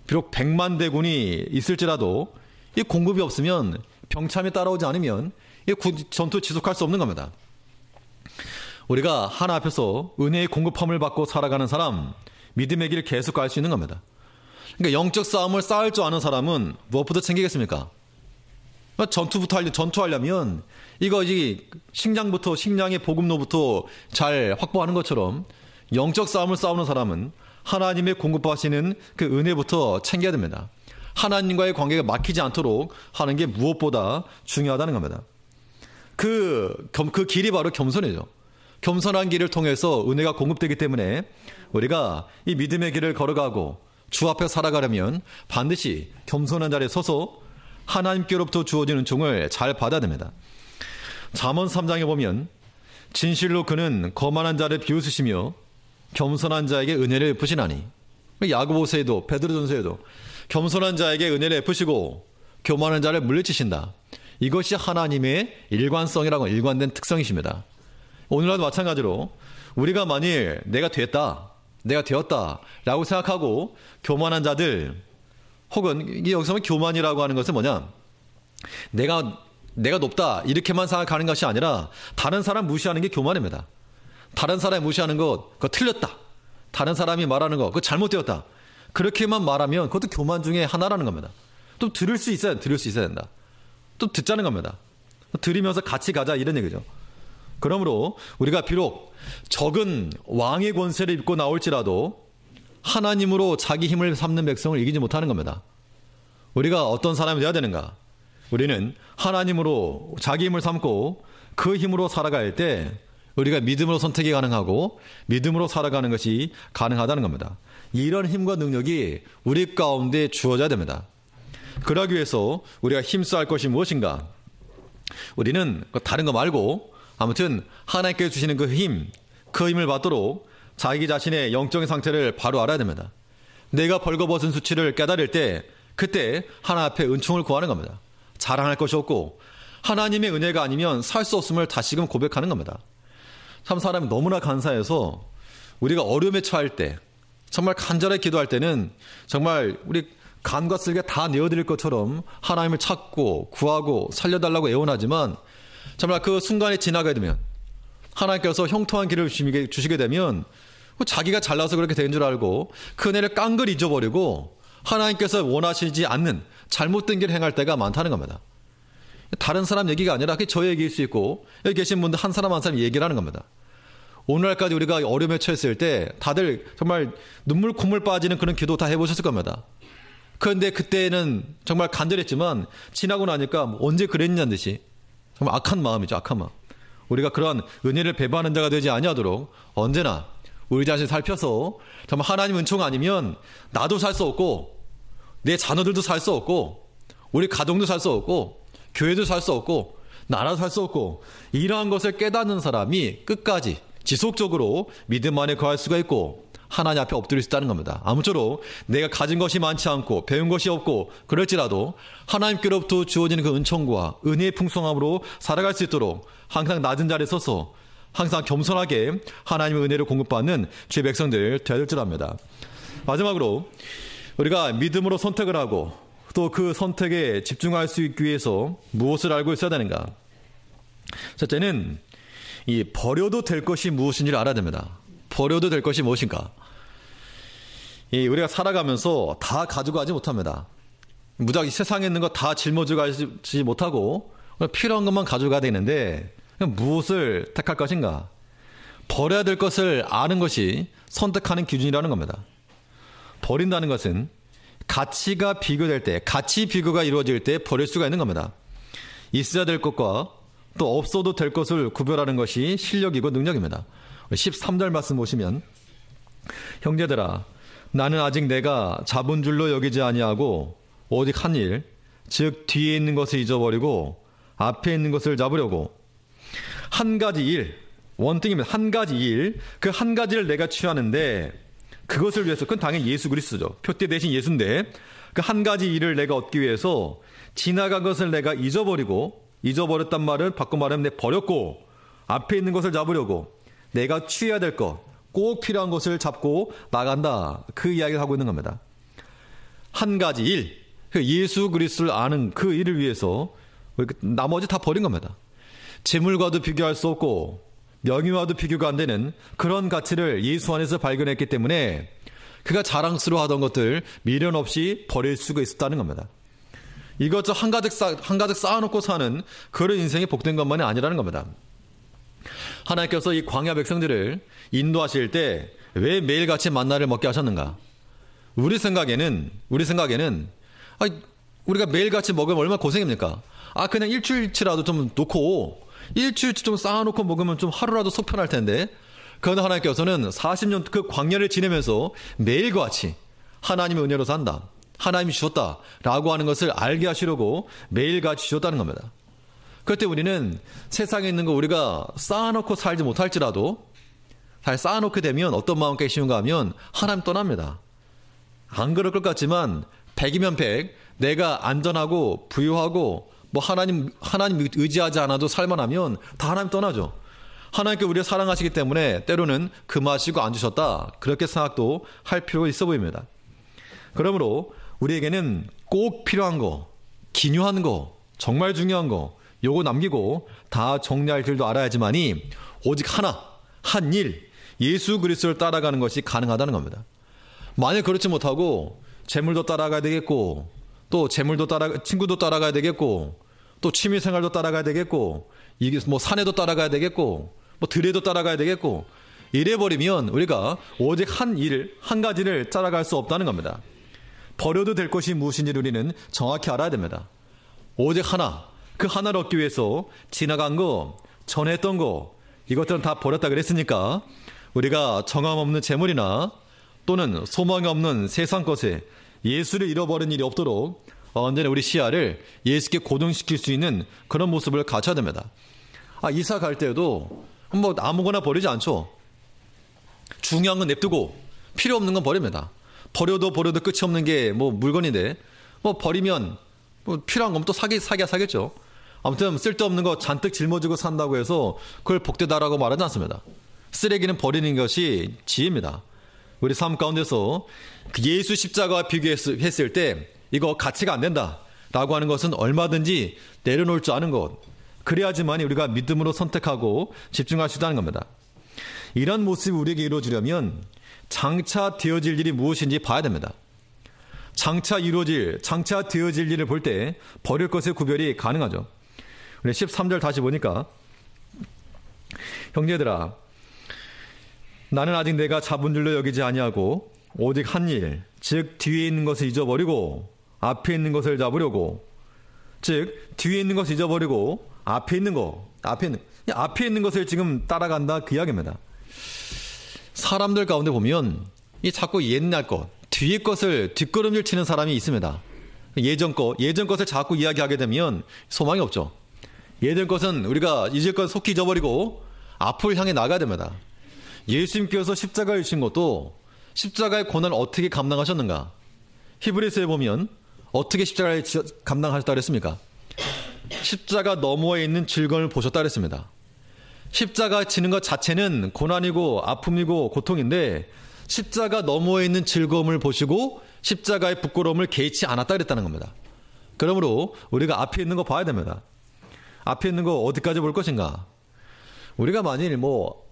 비록 100만 대군이 있을지라도 이 공급이 없으면 병참이 따라오지 않으면 이 전투 지속할 수 없는 겁니다. 우리가 하나 앞에서 은혜의 공급함을 받고 살아가는 사람, 믿음의 길을 계속 갈 수 있는 겁니다. 그러니까 영적 싸움을 싸울 줄 아는 사람은 무엇부터 챙기겠습니까? 전투하려면 이거 식량의 보급로부터 잘 확보하는 것처럼 영적 싸움을 싸우는 사람은 하나님의 공급하시는 그 은혜부터 챙겨야 됩니다. 하나님과의 관계가 막히지 않도록 하는 게 무엇보다 중요하다는 겁니다. 그 길이 바로 겸손이죠. 겸손한 길을 통해서 은혜가 공급되기 때문에 우리가 이 믿음의 길을 걸어가고 주 앞에 살아가려면 반드시 겸손한 자리에 서서 하나님께로부터 주어진 은총을 잘 받아야 됩니다. 잠언 3장에 보면 진실로 그는 거만한 자를 비웃으시며 겸손한 자에게 은혜를 베푸시나니. 야고보서에도 베드로전서에도 겸손한 자에게 은혜를 베푸시고 교만한 자를 물리치신다. 이것이 하나님의 일관된 특성이십니다. 오늘날도 마찬가지로 우리가 만일 내가 되었다 라고 생각하고 교만한 자들, 혹은 여기서 보면 교만이라고 하는 것은 뭐냐, 내가 높다 이렇게만 생각하는 것이 아니라 다른 사람 무시하는 게 교만입니다. 다른 사람이 무시하는 것, 그거 틀렸다. 다른 사람이 말하는 거, 그거 잘못되었다. 그렇게만 말하면 그것도 교만 중에 하나라는 겁니다. 또 들을 수 있어야 된다. 또 듣자는 겁니다. 들으면서 같이 가자 이런 얘기죠. 그러므로 우리가 비록 적은 왕의 권세를 입고 나올지라도 하나님으로 자기 힘을 삼는 백성을 이기지 못하는 겁니다. 우리가 어떤 사람이 되어야 되는가? 우리는 하나님으로 자기 힘을 삼고 그 힘으로 살아갈 때 우리가 믿음으로 선택이 가능하고 믿음으로 살아가는 것이 가능하다는 겁니다. 이런 힘과 능력이 우리 가운데 주어져야 됩니다. 그러기 위해서 우리가 힘써야 할 것이 무엇인가? 우리는 다른 거 말고 아무튼 하나님께 주시는 그 힘을 받도록 자기 자신의 영적인 상태를 바로 알아야 됩니다. 내가 벌거벗은 수치를 깨달을 때 그때 하나님 앞에 은총을 구하는 겁니다. 자랑할 것이 없고 하나님의 은혜가 아니면 살 수 없음을 다시금 고백하는 겁니다. 참 사람이 너무나 간사해서 우리가 어려움에 처할 때 정말 간절하게 기도할 때는 정말 우리 간과 쓸개 다 내어드릴 것처럼 하나님을 찾고 구하고 살려달라고 애원하지만 정말 그 순간에 지나가게 되면 하나님께서 형통한 길을 주시게 되면 자기가 잘나서 그렇게 된 줄 알고 그 은혜를 깡그리 잊어버리고 하나님께서 원하시지 않는 잘못된 길을 행할 때가 많다는 겁니다. 다른 사람 얘기가 아니라 그게 저 얘기일 수 있고 여기 계신 분들 한 사람 한 사람 얘기를 하는 겁니다. 오늘날까지 우리가 어려움에 처했을 때 다들 정말 눈물 콧물 빠지는 그런 기도 다 해보셨을 겁니다. 그런데 그때는 정말 간절했지만 지나고 나니까 언제 그랬냐는 듯이 정말 악한 마음이죠. 악한 마음. 우리가 그런 은혜를 배반하는 자가 되지 아니하도록 언제나 우리 자신을 살펴서 정말 하나님 은총 아니면 나도 살 수 없고 내 자녀들도 살 수 없고 우리 가정도 살 수 없고 교회도 살 수 없고 나라도 살 수 없고 이러한 것을 깨닫는 사람이 끝까지 지속적으로 믿음 안에 거할 수가 있고 하나님 앞에 엎드릴 수 있다는 겁니다. 아무쪼록 내가 가진 것이 많지 않고 배운 것이 없고 그럴지라도 하나님께로부터 주어지는 그 은총과 은혜의 풍성함으로 살아갈 수 있도록 항상 낮은 자리에 서서 항상 겸손하게 하나님의 은혜를 공급받는 주의 백성들 되어야 될 줄 압니다. 마지막으로 우리가 믿음으로 선택을 하고 또 그 선택에 집중할 수 있기 위해서 무엇을 알고 있어야 되는가? 첫째는 이 버려도 될 것이 무엇인지를 알아야 됩니다. 버려도 될 것이 무엇인가? 우리가 살아가면서 다 가지고 가지 못합니다. 무작위 세상에 있는 거 다 짊어지고 가지 못하고 필요한 것만 가져가야 되는데 무엇을 택할 것인가? 버려야 될 것을 아는 것이 선택하는 기준이라는 겁니다. 버린다는 것은 가치가 비교될 때, 가치 비교가 이루어질 때 버릴 수가 있는 겁니다. 있어야 될 것과 또 없어도 될 것을 구별하는 것이 실력이고 능력입니다. 13절 말씀 보시면 형제들아 나는 아직 내가 잡은 줄로 여기지 아니하고 오직 한 일, 즉 뒤에 있는 것을 잊어버리고 앞에 있는 것을 잡으려고 한 가지 일, 원띵입니다. 한 가지 일, 그 한 가지를 내가 취하는데 그것을 위해서, 그건 당연히 예수 그리스도죠. 표대 대신 예수인데 그 한 가지 일을 내가 얻기 위해서 지나간 것을 내가 잊어버렸단 말은 바꿔 말하면 내 버렸고 앞에 있는 것을 잡으려고 내가 취해야 될 것, 꼭 필요한 것을 잡고 나간다. 그 이야기를 하고 있는 겁니다. 한 가지 일, 예수 그리스도를 아는 그 일을 위해서 나머지 다 버린 겁니다. 재물과도 비교할 수 없고 명예와도 비교가 안 되는 그런 가치를 예수 안에서 발견했기 때문에 그가 자랑스러워하던 것들 미련 없이 버릴 수가 있었다는 겁니다. 이것저 한가득 쌓아놓고 사는 그런 인생이 복된 것만이 아니라는 겁니다. 하나님께서 이 광야 백성들을 인도하실 때 왜 매일같이 만나를 먹게 하셨는가? 우리 생각에는 우리가 매일같이 먹으면 얼마나 고생입니까? 그냥 일주일치라도 좀 놓고 일주일치 좀 쌓아놓고 먹으면 좀 하루라도 속 편할 텐데, 그러나 하나님께서는 40년 그 광야를 지내면서 매일과 같이 하나님의 은혜로 산다, 하나님이 주셨다 라고 하는 것을 알게 하시려고 매일같이 주셨다는 겁니다. 그때 우리는 세상에 있는 거 우리가 쌓아놓고 살지 못할지라도 잘 쌓아놓게 되면 어떤 마음 깨시는가 하면 하나님 떠납니다. 안 그럴 것 같지만 100이면 100, 내가 안전하고 부유하고 하나님 의지하지 않아도 살만하면 다 하나님 떠나죠. 하나님께 우리를 사랑하시기 때문에 때로는 금하시고 안 주셨다, 그렇게 생각도 할 필요가 있어 보입니다. 그러므로 우리에게는 꼭 필요한 거, 기묘한 거, 정말 중요한 거 요거 남기고 다 정리할 길도 알아야지만이 오직 한 일, 예수 그리스도를 따라가는 것이 가능하다는 겁니다. 만약 그렇지 못하고 재물도 따라가야 되겠고 또 친구도 따라가야 되겠고 또 취미생활도 따라가야 되겠고 이게 산에도 따라가야 되겠고 들에도 따라가야 되겠고 이래버리면 우리가 오직 한 가지를 따라갈 수 없다는 겁니다. 버려도 될 것이 무엇인지를 우리는 정확히 알아야 됩니다. 오직 그 하나를 얻기 위해서 지나간 거, 전했던 거, 이것들은 다 버렸다 그랬으니까 우리가 정함 없는 재물이나 또는 소망이 없는 세상 것에 예수를 잃어버린 일이 없도록 언제나 우리 시야를 예수께 고정시킬 수 있는 그런 모습을 갖춰야 됩니다. 이사 갈 때도 아무거나 버리지 않죠. 중요한 건 냅두고 필요 없는 건 버립니다. 버려도 끝이 없는 게 물건인데 버리면 필요한 거면 또 사겠죠. 아무튼 쓸데없는 거 잔뜩 짊어지고 산다고 해서 그걸 복되다라고 말하지 않습니다. 쓰레기는 버리는 것이 지혜입니다. 우리 삶 가운데서 예수 십자가와 비교했을 때 이거 가치가 안 된다 라고 하는 것은 얼마든지 내려놓을 줄 아는 것, 그래야지만 우리가 믿음으로 선택하고 집중할 수 있다는 겁니다. 이런 모습이 우리에게 이루어지려면 장차 되어질 일이 무엇인지 봐야 됩니다. 장차 되어질 일을 볼 때 버릴 것의 구별이 가능하죠. 우리 13절 다시 보니까 형제들아 나는 아직 내가 잡은 줄로 여기지 아니하고 오직 한 일, 즉 뒤에 있는 것을 잊어버리고 앞에 있는 것을 잡으려고, 즉 뒤에 있는 것을 잊어버리고 앞에 있는 것을 지금 따라간다 그 이야기입니다. 사람들 가운데 보면 이 자꾸 옛날 것, 뒤의 것을 뒷걸음질 치는 사람이 있습니다. 예전 것을 자꾸 이야기하게 되면 소망이 없죠. 예전 것은 우리가 잊을 것 속히 잊어버리고 앞을 향해 나가야 됩니다. 예수님께서 십자가를 지신 것도 십자가의 고난을 어떻게 감당하셨는가? 히브리서에 보면 어떻게 십자가를 감당하셨다 그랬습니까? 십자가 너머에 있는 즐거움을 보셨다 그랬습니다. 십자가 지는 것 자체는 고난이고 아픔이고 고통인데 십자가 너머에 있는 즐거움을 보시고 십자가의 부끄러움을 개의치 않았다 그랬다는 겁니다. 그러므로 우리가 앞에 있는 거 봐야 됩니다. 앞에 있는 거 어디까지 볼 것인가? 우리가 만일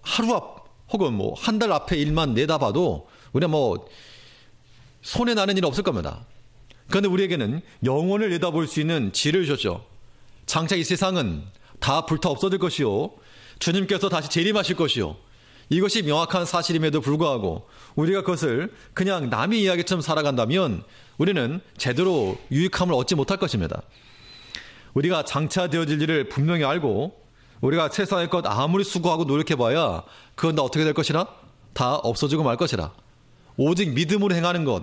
하루 앞 혹은 한 달 앞에 일만 내다봐도 우리가 손해 나는 일 없을 겁니다. 그런데 우리에게는 영혼을 내다볼 수 있는 지혜를 주셨죠. 장차 이 세상은 다 불타 없어질 것이요 주님께서 다시 재림하실 것이요, 이것이 명확한 사실임에도 불구하고 우리가 그것을 그냥 남의 이야기처럼 살아간다면 우리는 제대로 유익함을 얻지 못할 것입니다. 우리가 장차 되어질 일을 분명히 알고 우리가 세상의 것 아무리 수고하고 노력해봐야 그건 다 어떻게 될 것이라? 다 없어지고 말 것이라. 오직 믿음으로 행하는 것,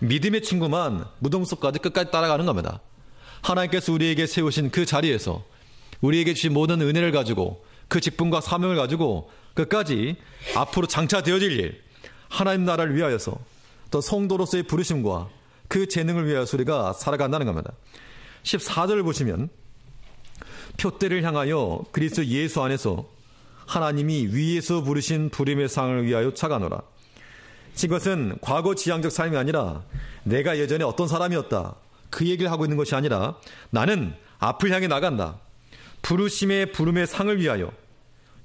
믿음의 친구만 무덤 속까지 끝까지 따라가는 겁니다. 하나님께서 우리에게 세우신 그 자리에서 우리에게 주신 모든 은혜를 가지고 그 직분과 사명을 가지고 끝까지 앞으로 장차 되어질 일, 하나님 나라를 위하여서 또 성도로서의 부르심과 그 재능을 위하여서 우리가 살아간다는 겁니다. 14절을 보시면 표대를 향하여 그리스도 예수 안에서 하나님이 위에서 부르신 부름의 상을 위하여 차가노라. 이것은 과거 지향적 삶이 아니라 내가 예전에 어떤 사람이었다 그 얘기를 하고 있는 것이 아니라 나는 앞을 향해 나간다. 부르심의 부름의 상을 위하여,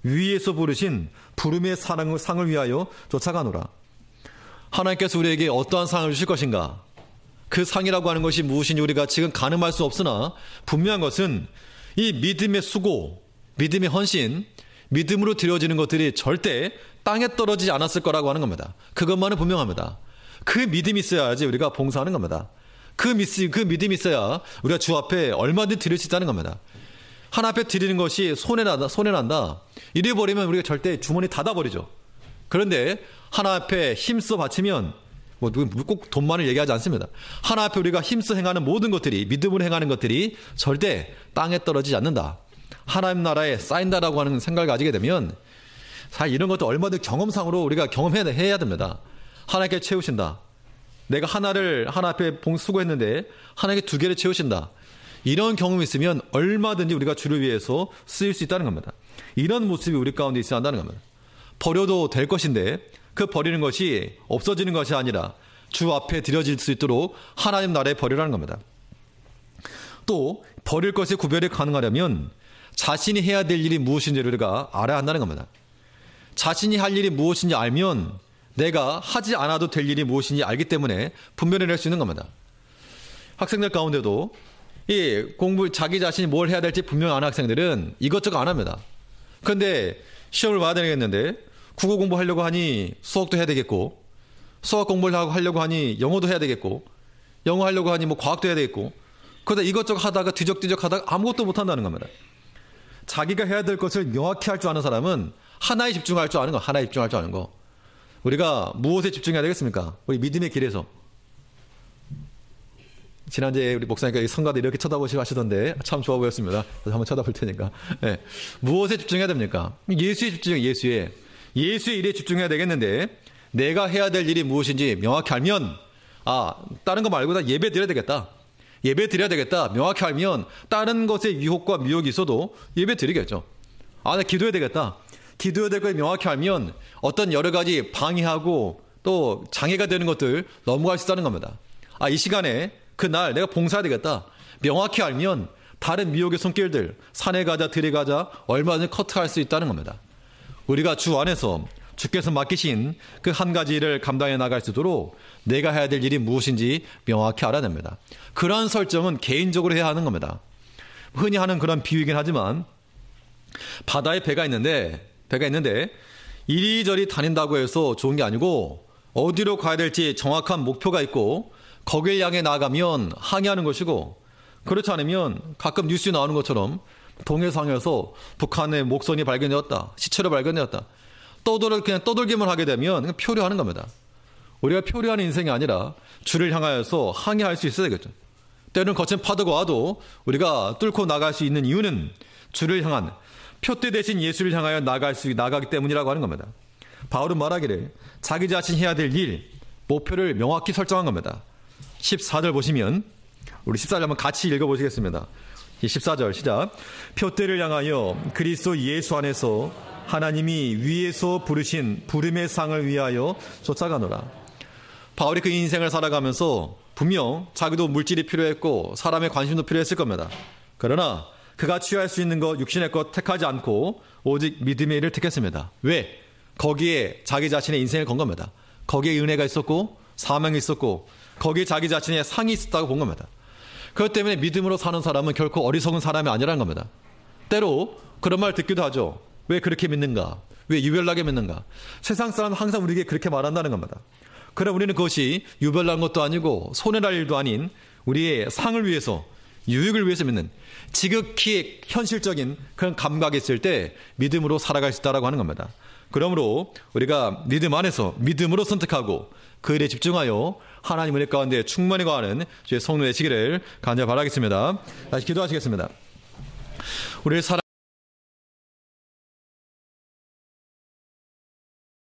위에서 부르신 부름의 상을 위하여 쫓아가노라. 하나님께서 우리에게 어떠한 상을 주실 것인가? 그 상이라고 하는 것이 무엇인지 우리가 지금 가늠할 수 없으나 분명한 것은 이 믿음의 수고, 믿음의 헌신, 믿음으로 드려지는 것들이 절대 땅에 떨어지지 않았을 거라고 하는 겁니다. 그것만은 분명합니다. 그 믿음이 있어야지 우리가 봉사하는 겁니다. 그 믿음이 있어야 우리가 주 앞에 얼마든지 드릴 수 있다는 겁니다. 하나 앞에 드리는 것이 손해난다. 이래버리면 우리가 절대 주머니 닫아버리죠. 그런데 하나 앞에 힘써 바치면 꼭 돈만을 얘기하지 않습니다. 하나 앞에 우리가 힘써 행하는 모든 것들이, 믿음으로 행하는 것들이 절대 땅에 떨어지지 않는다. 하나님 나라에 쌓인다라고 하는 생각을 가지게 되면 사실 이런 것도 얼마든지 경험상으로 우리가 경험해야 됩니다. 하나님께 채우신다. 내가 하나 앞에 수고했는데 하나님께 2개를 채우신다. 이런 경험이 있으면 얼마든지 우리가 주를 위해서 쓰일 수 있다는 겁니다. 이런 모습이 우리 가운데 있어야 한다는 겁니다. 버려도 될 것인데 그 버리는 것이 없어지는 것이 아니라 주 앞에 드려질 수 있도록 하나님 나라에 버리라는 겁니다. 또 버릴 것의 구별이 가능하려면 자신이 해야 될 일이 무엇인지를 우리가 알아야 한다는 겁니다. 자신이 할 일이 무엇인지 알면 내가 하지 않아도 될 일이 무엇인지 알기 때문에 분별해낼 수 있는 겁니다. 학생들 가운데도 자기 자신이 뭘 해야 될지 분명히 아는 학생들은 이것저것 안 합니다. 그런데 시험을 봐야 되겠는데 국어 공부하려고 하니 수학도 해야 되겠고, 수학 공부를 하려고 하니 영어도 해야 되겠고, 영어 하려고 하니 과학도 해야 되겠고, 그러다 이것저것 하다가 뒤적뒤적 하다가 아무것도 못한다는 겁니다. 자기가 해야 될 것을 명확히 할 줄 아는 사람은 하나에 집중할 줄 아는 거. 우리가 무엇에 집중해야 되겠습니까? 우리 믿음의 길에서. 지난주에 우리 목사님께서 성가대 이렇게 쳐다보시고 하시던데 참 좋아 보였습니다. 그래서 한번 쳐다볼 테니까. 네. 무엇에 집중해야 됩니까? 예수에 집중해요. 예수의 일에 집중해야 되겠는데 내가 해야 될 일이 무엇인지 명확히 알면 다른 거 말고 다 예배 드려야 되겠다. 명확히 알면 다른 것에 유혹과 미혹이 있어도 예배 드리겠죠. 나 기도해야 되겠다. 기도해야 될 걸 명확히 알면 어떤 여러 가지 방해하고 또 장애가 되는 것들 넘어갈 수 있다는 겁니다. 이 시간에 그날 내가 봉사해야 되겠다. 명확히 알면 다른 미혹의 손길들, 산에 가자, 들에 가자 얼마든지 커트할 수 있다는 겁니다. 우리가 주 안에서 주께서 맡기신 그 한 가지 일을 감당해 나갈 수 있도록 내가 해야 될 일이 무엇인지 명확히 알아야 됩니다. 그러한 설정은 개인적으로 해야 하는 겁니다. 흔히 하는 그런 비유이긴 하지만 바다에 배가 있는데 이리저리 다닌다고 해서 좋은 게 아니고 어디로 가야 될지 정확한 목표가 있고 거길 향해 나아가면 항해하는 것이고, 그렇지 않으면 가끔 뉴스에 나오는 것처럼 동해상에서 북한의 목선이 발견되었다, 시체로 발견되었다, 그냥 떠돌기만 하게 되면 그냥 표류하는 겁니다. 우리가 표류하는 인생이 아니라 주를 향하여서 항해할 수 있어야 되겠죠. 때로는 거친 파도가 와도 우리가 뚫고 나갈 수 있는 이유는 주를 향한 표대 대신 예수를 향하여 나가기 때문이라고 하는 겁니다. 바울은 말하기를 자기 자신 해야 될 일, 목표를 명확히 설정한 겁니다. 14절 보시면, 우리 14절 한번 같이 읽어보시겠습니다. 14절 시작. 표대를 향하여 그리스도 예수 안에서 하나님이 위에서 부르신 부름의 상을 위하여 쫓아가노라. 바울이 그 인생을 살아가면서 분명 자기도 물질이 필요했고 사람의 관심도 필요했을 겁니다. 그러나 그가 취할 수 있는 것, 육신의 것 택하지 않고 오직 믿음의 일을 택했습니다. 왜? 거기에 자기 자신의 인생을 건 겁니다. 거기에 은혜가 있었고 사명이 있었고 거기에 자기 자신의 상이 있었다고 본 겁니다. 그렇기 때문에 믿음으로 사는 사람은 결코 어리석은 사람이 아니라는 겁니다. 때로 그런 말 듣기도 하죠. 왜 그렇게 믿는가? 왜 유별나게 믿는가? 세상 사람은 항상 우리에게 그렇게 말한다는 겁니다. 그러나 우리는 그것이 유별난 것도 아니고 손해날 일도 아닌 우리의 상을 위해서, 유익을 위해서 믿는 지극히 현실적인 그런 감각이 있을 때 믿음으로 살아갈 수 있다고 하는 겁니다. 그러므로 우리가 믿음 안에서 믿음으로 선택하고 그 일에 집중하여 하나님 은혜 가운데 충만히 거하는 주의 성도 되시기를 간절히 바라겠습니다. 다시 기도하시겠습니다. 우리를